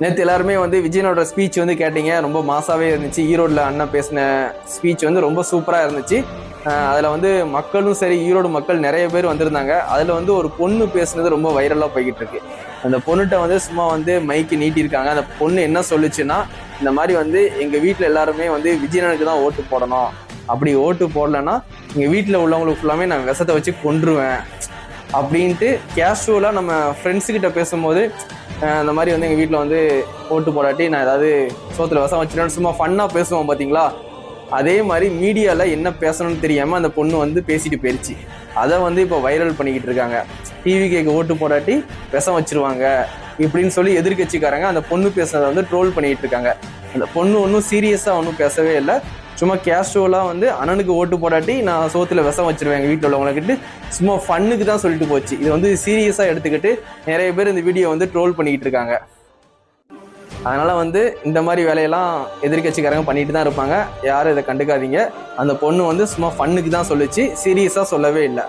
நேற்று எல்லாருமே வந்து விஜயனோட ஸ்பீச் வந்து கேட்டீங்க, ரொம்ப மாசாவே இருந்துச்சு. ஈரோடுல அண்ணன் பேசின ஸ்பீச் வந்து ரொம்ப சூப்பரா இருந்துச்சு. அதுல வந்து மக்களும் சரி, ஈரோடு மக்கள் நிறைய பேர் வந்திருந்தாங்க. அதுல வந்து ஒரு பொண்ணு பேசுனது ரொம்ப வைரலா போய்கிட்டு இருக்கு. அந்த பொண்ணுகிட்ட வந்து சும்மா வந்து மைக்கு நீட்டிருக்காங்க. அந்த பொண்ணு என்ன சொல்லுச்சுன்னா, இந்த மாதிரி வந்து எங்க வீட்டுல எல்லாருமே வந்து விஜயனுக்கு தான் ஓட்டு போடணும், அப்படி ஓட்டு போடலன்னா எங்க வீட்டுல உள்ளவங்களுக்கு ஃபுல்லாமே நான் விஷத்தை வச்சு கொன்றுவேன் அப்படின்ட்டு கேஷுவலா நம்ம ஃப்ரெண்ட்ஸு கிட்ட பேசும்போது அந்த மாதிரி வந்து எங்கள் வீட்டில் வந்து ஓட்டு போடாட்டி நான் ஏதாவது சோத்துல விஷம் வச்சுருவேன் சும்மா ஃபன்னாக பேசுவோம் பார்த்தீங்களா, அதே மாதிரி மீடியாவில் என்ன பேசணும்னு தெரியாமல் அந்த பொண்ணு வந்து பேசிட்டு போயிடுச்சு. அதை வந்து இப்போ வைரல் பண்ணிக்கிட்டு இருக்காங்க. டிவிக்கு ஓட்டு போடாட்டி விஷம் வச்சிருவாங்க இப்படின்னு சொல்லி எதிர்கட்சிக்காரங்க அந்த பொண்ணு பேசுனதை வந்து ட்ரோல் பண்ணிக்கிட்டு இருக்காங்க. அந்த பொண்ணு ஒன்றும் சீரியஸாக ஒன்றும் பேசவே இல்லை, சும்மா கேஷுவலாக வந்து அண்ணனுக்கு ஓட்டு போடாட்டி நான் சோத்துல விஷம் வச்சிருவேன் எங்கள் வீட்டில் உள்ளவங்கக்கிட்டு சும்மா ஃபன்னுக்கு தான் சொல்லிட்டு போச்சு. இது வந்து சீரியஸாக எடுத்துக்கிட்டு நிறைய பேர் இந்த வீடியோ வந்து ட்ரோல் பண்ணிக்கிட்டு இருக்காங்க. அதனால வந்து இந்த மாதிரி வேலையெல்லாம் எதிர்கட்சிக்காரங்க பண்ணிட்டு தான் இருப்பாங்க. யாரும் இதை கண்டுக்காதீங்க. அந்த பொண்ணு வந்து சும்மா ஃபன்னுக்கு தான் சொல்லிச்சு, சீரியஸாக சொல்லவே இல்லை.